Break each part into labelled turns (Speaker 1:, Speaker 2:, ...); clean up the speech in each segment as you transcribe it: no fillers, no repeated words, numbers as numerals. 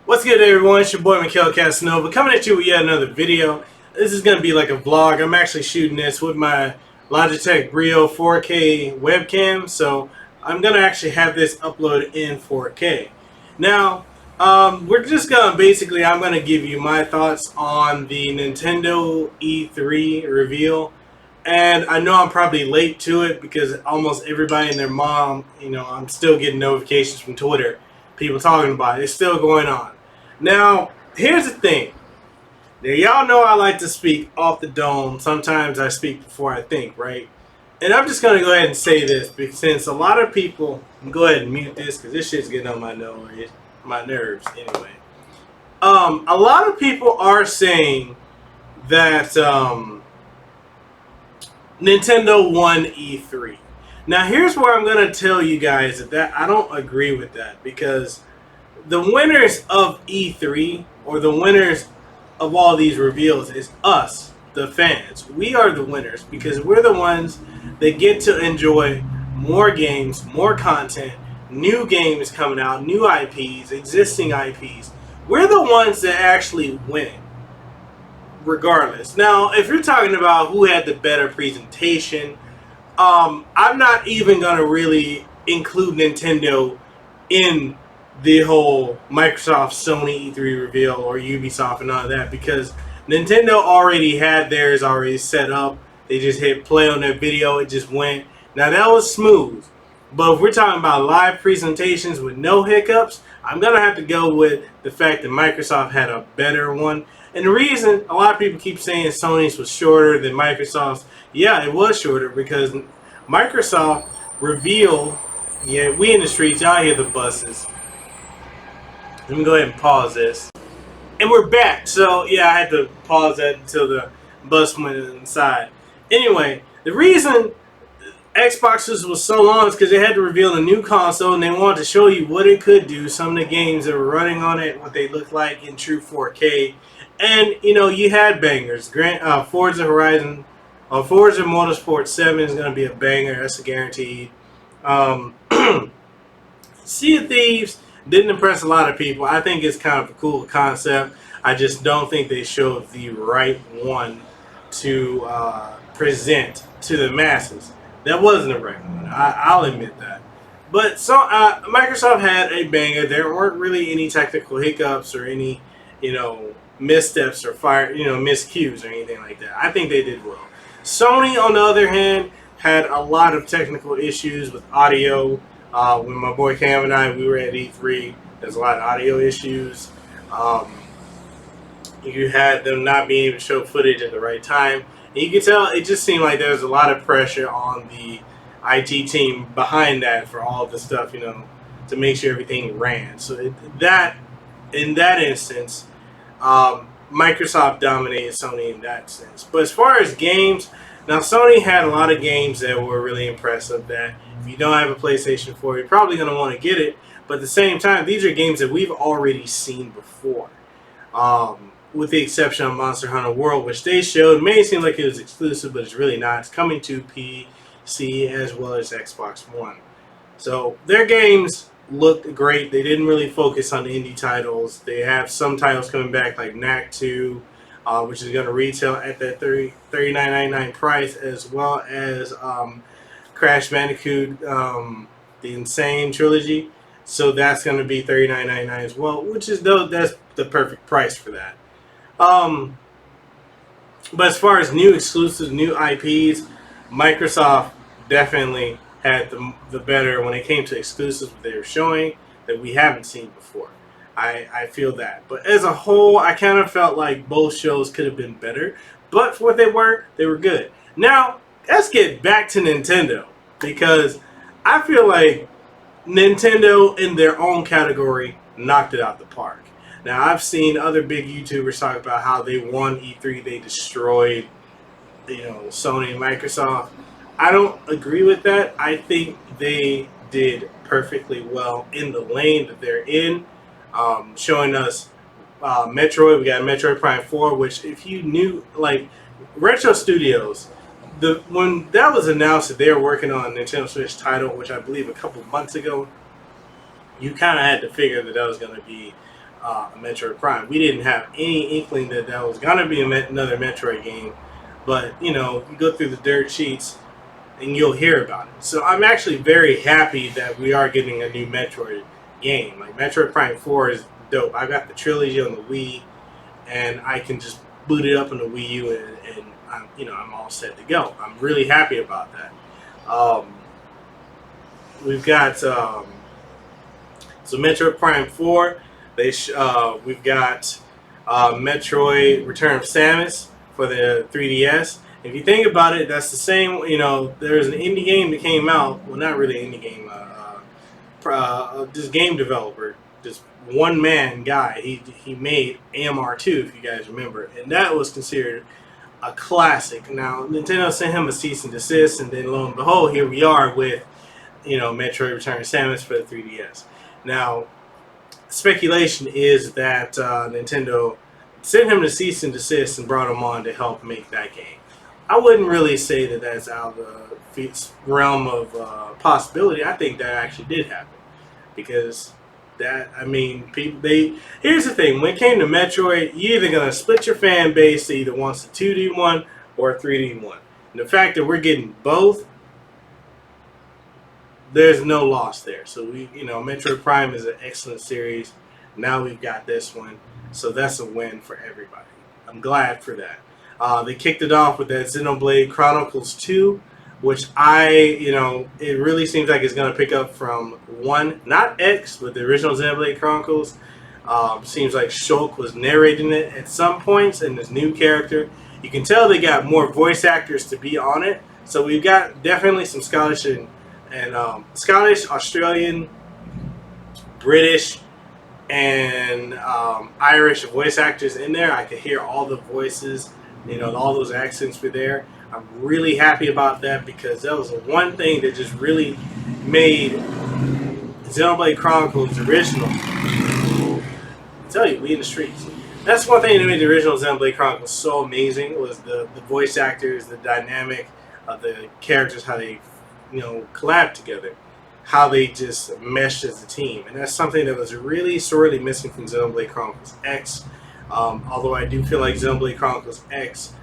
Speaker 1: What's good, everyone? It's your boy MekelKasanova coming at you with yet another video. This is going to be like a vlog. I'm actually shooting this with my Logitech Brio 4K webcam, so I'm going to actually have this uploaded in 4K. Now, we're just going to basically, I'm going to give you my thoughts on the Nintendo E3 reveal. And I know I'm probably late to it because almost everybody and their mom, I'm still getting notifications from Twitter. People talking about it. It's still going on. Now, here's the thing. Now, y'all know I like to speak off the dome. Sometimes I speak before I think, right? And I'm just going to go ahead and say this because since a lot of people, go ahead and mute this because this shit's getting on my nerves anyway. A lot of people are saying that Nintendo won E3. Now, here's where I'm going to tell you guys that I don't agree with that because the winners of E3 or the winners of all these reveals is us, the fans. We are the winners because we're the ones that get to enjoy more games, more content, new games coming out, new IPs, existing IPs. We're the ones that actually win regardless. Now, if you're talking about who had the better presentation, I'm not even going to really include Nintendo in the whole Microsoft, Sony E3 reveal or Ubisoft and all of that because Nintendo already had theirs already set up. They just hit play on their video. It just went. Now, that was smooth. But if we're talking about live presentations with no hiccups, I'm going to have to go with the fact that Microsoft had a better one. And the reason a lot of people keep saying Sony's was shorter than Microsoft's, yeah, it was shorter because Microsoft revealed, yeah, we in the streets, y'all hear the buses. Let me go ahead and pause this. And we're back. So, yeah, I had to pause that until the bus went inside. Anyway, the reason Xboxes was so long is because they had to reveal a new console and they wanted to show you what it could do, some of the games that were running on it, what they look like in true 4K. And, you had bangers. Forza Horizon, Forza Motorsport 7 is going to be a banger. That's a guaranteed. Sea of Thieves didn't impress a lot of people. I think it's kind of a cool concept. I just don't think they showed the right one to present to the masses. That wasn't the right one. I'll admit that. But so Microsoft had a banger. There weren't really any technical hiccups or any, missteps or miscues or anything like that. I think they did well. Sony, on the other hand, had a lot of technical issues with audio. When my boy Cam and I, we were at E3, there's a lot of audio issues. You had them not being able to show footage at the right time. And you could tell it just seemed like there was a lot of pressure on the IT team behind that for all of the stuff, to make sure everything ran. So in that instance, Microsoft dominated Sony in that sense. But as far as games, now Sony had a lot of games that were really impressive that if you don't have a PlayStation 4, you're probably going to want to get it. But at the same time, these are games that we've already seen before. With the exception of Monster Hunter World, which they showed. It may seem like it was exclusive, but it's really not. It's coming to PC as well as Xbox One. So their games looked great. They didn't really focus on the indie titles. They have some titles coming back like Knack 2, which is going to retail at that $39.99 price, as well as Crash Bandicoot, the Insane Trilogy. So that's going to be $39.99 as well, which is that's the perfect price for that. But as far as new exclusives, new IPs, Microsoft definitely had the better when it came to exclusives that they were showing that we haven't seen before. I feel that. But as a whole, I kind of felt like both shows could have been better. But for what they were good. Now, let's get back to Nintendo. Because I feel like Nintendo, in their own category, knocked it out the park. Now, I've seen other big YouTubers talk about how they won E3. They destroyed, Sony and Microsoft. I don't agree with that. I think they did perfectly well in the lane that they're in, showing us Metroid. We got Metroid Prime 4, which if you knew, like, Retro Studios, when that was announced that they were working on a Nintendo Switch title, which I believe a couple months ago, you kind of had to figure that was going to be Metroid Prime. We didn't have any inkling that that was gonna be another Metroid game, but you know, you go through the dirt sheets and you'll hear about it. So I'm actually very happy that we are getting a new Metroid game. Like Metroid Prime 4 is dope. I got the trilogy on the Wii, and I can just boot it up on the Wii U, and I'm all set to go. I'm really happy about that. Um, we've got so Metroid Prime 4. We've got Metroid Return of Samus for the 3DS. If you think about it, that's the same. You know, there's an indie game that came out. Well, not really an indie game. This game developer, this one man guy, he made AMR2, if you guys remember, and that was considered a classic. Now Nintendo sent him a cease and desist, and then lo and behold, here we are with Metroid Return of Samus for the 3DS. Now speculation is that Nintendo sent him to cease and desist and brought him on to help make that game. I wouldn't really say that that's out of the realm of possibility. I think that actually did happen because people. Here's the thing: when it came to Metroid, you're either gonna split your fan base to either wants a 2D one or a 3D one. And the fact that we're getting both, there's no loss there. So Metroid Prime is an excellent series. Now we've got this one, so that's a win for everybody. I'm glad for that. They kicked it off with that Xenoblade Chronicles 2, which it really seems like it's going to pick up from 1, not X, but the original Xenoblade Chronicles. Seems like Shulk was narrating it at some points, and this new character. You can tell they got more voice actors to be on it, so we've got definitely some Scottish and Scottish, Australian, British, and Irish voice actors in there. I could hear all the voices, all those accents were there. I'm really happy about that because that was the one thing that just really made Xenoblade Chronicles original. I tell you, we in the streets. That's one thing that made the original Xenoblade Chronicles so amazing was the voice actors, the dynamic of the characters, how they collab together, how they just meshed as a team, and that's something that was really sorely missing from Xenoblade Chronicles X. Although I do feel like Xenoblade Chronicles X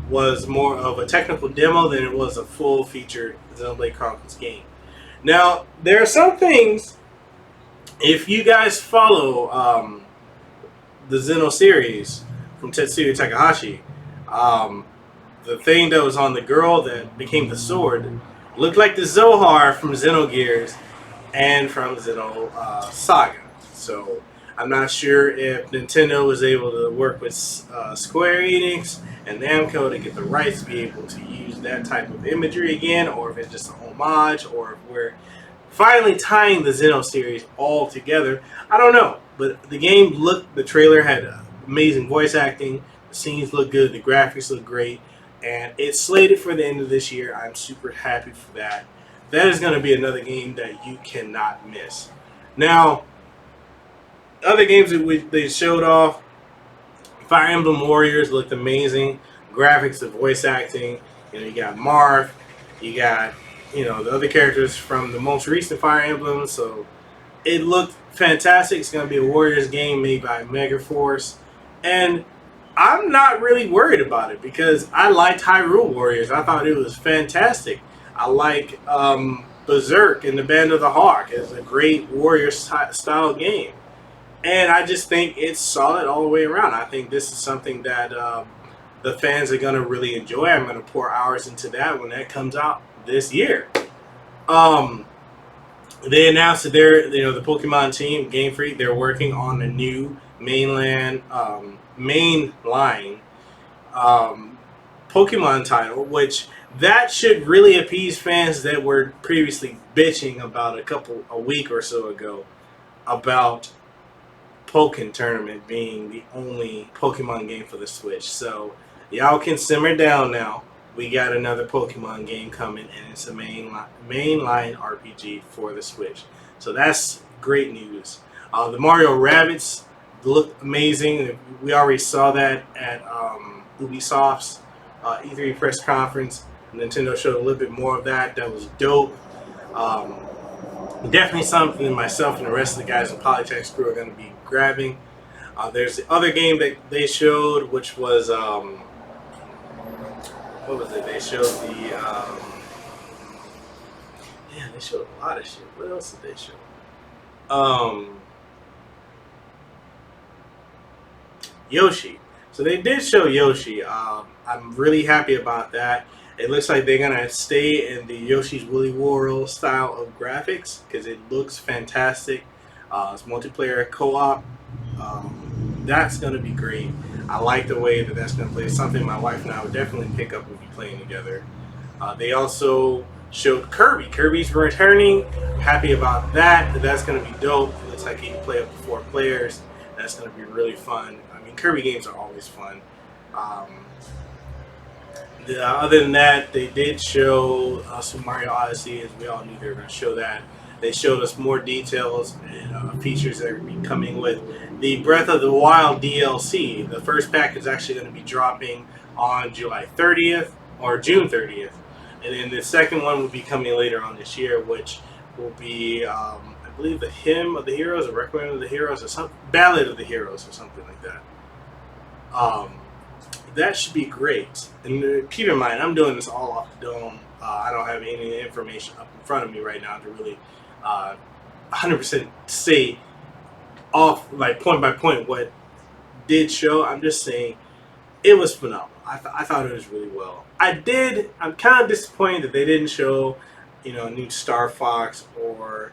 Speaker 1: was more of a technical demo than it was a full-featured Xenoblade Chronicles game. Now, there are some things, if you guys follow the Xeno series from Tetsuya Takahashi, the thing that was on the girl that became the sword looked like the Zohar from Xenogears and from Xeno Saga. So I'm not sure if Nintendo was able to work with Square Enix and Namco to get the rights to be able to use that type of imagery again, or if it's just a homage, or if we're finally tying the Xeno series all together. I don't know, but the trailer had amazing voice acting, the scenes look good, the graphics look great, and it's slated for the end of this year. I'm super happy for that. That is going to be another game that you cannot miss. Now, other games that they showed off, Fire Emblem Warriors looked amazing. Graphics, the voice acting. You got Marth. You got the other characters from the most recent Fire Emblem. So it looked fantastic. It's going to be a Warriors game made by Megaforce, and I'm not really worried about it because I liked Hyrule Warriors. I thought it was fantastic. I like Berserk and the Band of the Hawk. It's a great warrior style game. And I just think it's solid all the way around. I think this is something that the fans are going to really enjoy. I'm going to pour hours into that when that comes out this year. They announced that the Pokemon team, Game Freak, they're working on a new mainline Pokemon title, which that should really appease fans that were previously bitching about a week or so ago about Pokken Tournament being the only Pokemon game for the Switch. So y'all can simmer down now. We got another Pokemon game coming, and it's a mainline RPG for the Switch. So that's great news. The Mario Rabbids look amazing. We already saw that at Ubisoft's E3 press conference. Nintendo showed a little bit more of that. That was dope. Definitely something myself and the rest of the guys in Polytech's crew are going to be grabbing. There's the other game that they showed, which was what was it? They showed yeah, they showed a lot of shit. What else did they show? Um, Yoshi. So they did show Yoshi. I'm really happy about that. It looks like they're gonna stay in the Yoshi's Woolly World style of graphics because it looks fantastic. It's multiplayer co-op. That's gonna be great. I like the way that that's gonna play. It's something my wife and I would definitely pick up and be playing together. They also showed Kirby. Kirby's returning. I'm happy about that. That's going to be dope. It looks like he can play up to 4 players. That's going to be really fun. I mean, Kirby games are always fun. Um, Other than that, they did show Super Mario Odyssey, as we all knew they were going to show that. They showed us more details and features that are going to be coming with the Breath of the Wild DLC. The first pack is actually going to be dropping on July 30th or June 30th. And then the second one will be coming later on this year, which will be, I believe, the Hymn of the Heroes, or Requiem of the Heroes, or some Ballad of the Heroes, or something like that. That should be great. And keep in mind, I'm doing this all off the dome. I don't have any information up in front of me right now to really 100% say off, like point by point, what did show. I'm just saying it was phenomenal. I thought it was really well. I'm kind of disappointed that they didn't show, a new Star Fox or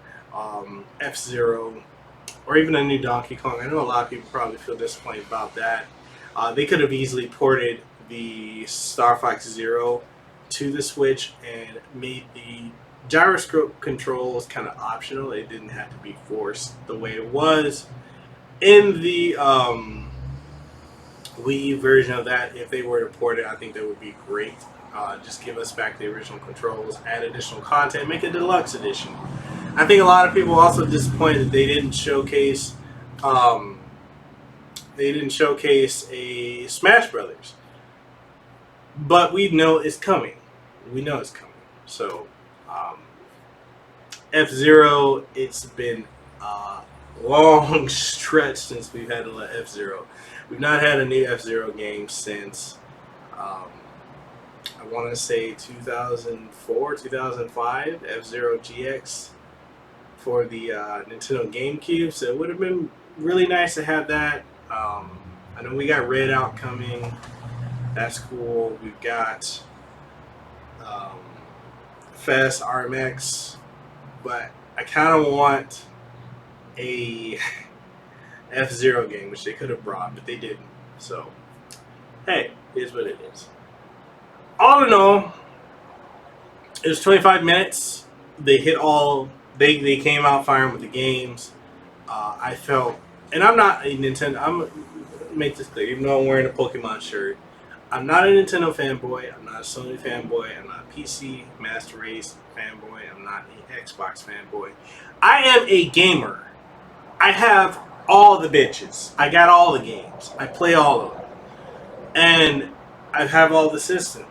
Speaker 1: F-Zero or even a new Donkey Kong. I know a lot of people probably feel disappointed about that. They could have easily ported the Star Fox Zero to the Switch and made the gyroscope controls kind of optional. It didn't have to be forced the way it was in the Wii version of that. If they were to port it, I think that would be great. Just give us back the original controls, add additional content, make a deluxe edition. I think a lot of people also disappointed that they didn't showcase a Smash Brothers, but we know it's coming. We know it's coming. So F-Zero, it's been a long stretch since we've had a F-Zero. We've not had a new F-Zero game since I want to say 2004, 2005, F-Zero GX for the Nintendo GameCube. So it would have been really nice to have that. I know we got Red Out coming. That's cool. We've got Fast RMX, but I kind of want a F-Zero game, which they could have brought, but they didn't. So, hey, it is what it is. All in all, it was 25 minutes. They hit all. They came out firing with the games. I felt, and I'm not a Nintendo. Make this clear. Even though I'm wearing a Pokemon shirt, I'm not a Nintendo fanboy. I'm not a Sony fanboy. I'm not a PC Master Race fanboy. I'm not an Xbox fanboy. I am a gamer. I have all the bitches. I got all the games. I play all of them. And I have all the systems.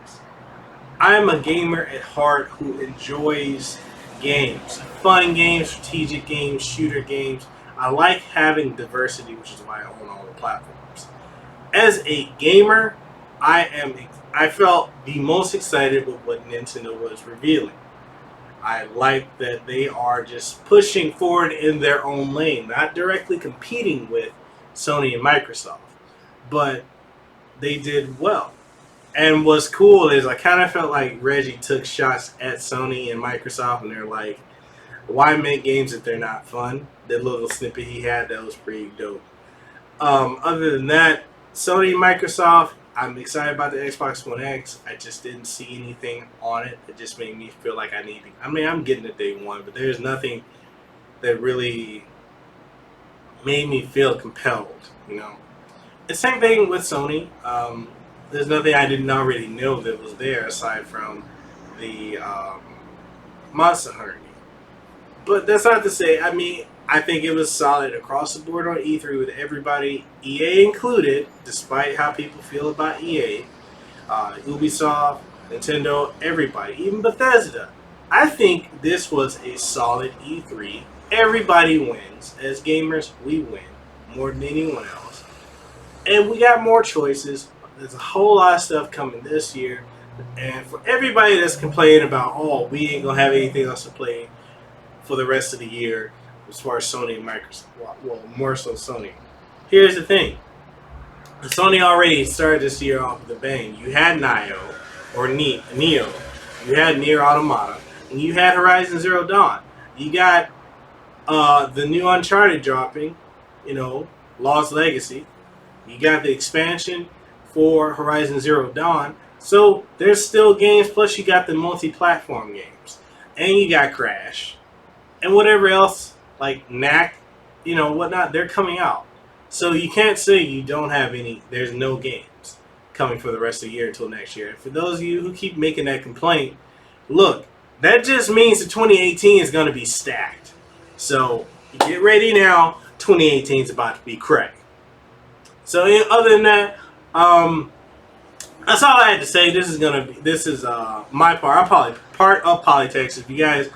Speaker 1: I'm a gamer at heart who enjoys games. Fun games, strategic games, shooter games. I like having diversity, which is why I own all the platforms. As a gamer, I felt the most excited with what Nintendo was revealing. I like that they are just pushing forward in their own lane, not directly competing with Sony and Microsoft, but they did well. And what's cool is I kind of felt like Reggie took shots at Sony and Microsoft, and they're like, why make games if they're not fun? That little snippet he had, that was pretty dope. Other than that, Sony and Microsoft, I'm excited about the Xbox One X. I just didn't see anything on it. It just made me feel like I need to. I mean, I'm getting it day one, but there's nothing that really made me feel compelled, The same thing with Sony. There's nothing I didn't already know that was there aside from the Monster Hunter game. But that's not to say, I think it was solid across the board on E3 with everybody, EA included, despite how people feel about EA. Ubisoft, Nintendo, everybody, even Bethesda. I think this was a solid E3. Everybody wins. As gamers, we win more than anyone else. And we got more choices. There's a whole lot of stuff coming this year. And for everybody that's complaining about, oh, we ain't gonna have anything else to play for the rest of the year as far as Sony and Microsoft, well, more so Sony. Here's the thing. Sony already started this year off with a bang. You had Neo. You had Nier Automata. And you had Horizon Zero Dawn. You got the new Uncharted dropping, Lost Legacy. You got the expansion for Horizon Zero Dawn. So there's still games, plus you got the multi-platform games. And you got Crash. And whatever else, like Knack, whatnot, they're coming out. So you can't say you don't have there's no games coming for the rest of the year until next year. And for those of you who keep making that complaint, look, that just means that 2018 is going to be stacked. So get ready now. 2018 is about to be cracked. So other than that, that's all I had to say. This is my part. I'm probably part of Polytext. If you guys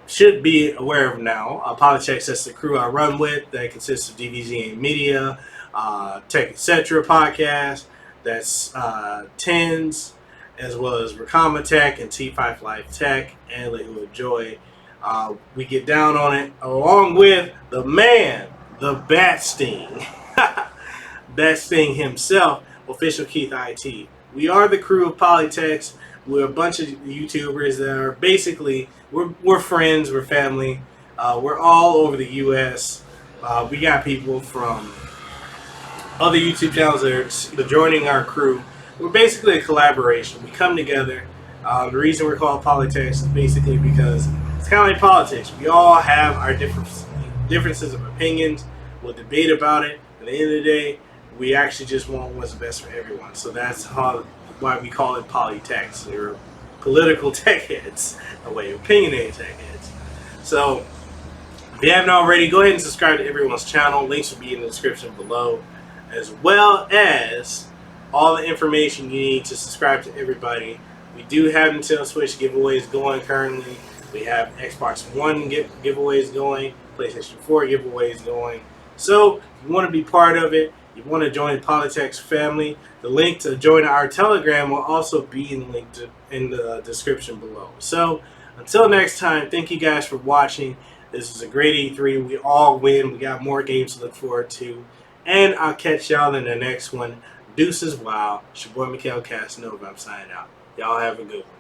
Speaker 1: should be aware of now, Polytext, that's the crew I run with. That consists of DVZ and Media, Tech Etc. podcast. That's TENS, as well as Rakama Tech and T5 Live Tech, and Let You Enjoy. We get down on it along with the man, the Bat Sting. Bat Sting himself, Official Keith IT. We are the crew of Polytext. We're a bunch of YouTubers that are basically, we're friends, we're family. We're all over the U.S. We got people from other YouTube channels that are joining our crew. We're basically a collaboration. We come together. The reason we're called Polytext is basically because it's kind of like politics. We all have our differences of opinions. We'll debate about it. At the end of the day, we actually just want what's best for everyone. So that's why we call it Polytext. We're political tech heads, opinionated tech heads. So if you haven't already, go ahead and subscribe to everyone's channel. Links will be in the description below, as well as all the information you need to subscribe to everybody. We do have Nintendo Switch giveaways going currently. We have Xbox One giveaways going, PlayStation 4 giveaways going. So if you want to be part of it, you want to join the Polytext family, the link to join our Telegram will also be in the description below. So until next time, thank you guys for watching. This is a great E3. We all win. We got more games to look forward to. And I'll catch y'all in the next one. Deuces, wow. It's your boy, MekelKasanova. I'm signing out. Y'all have a good one.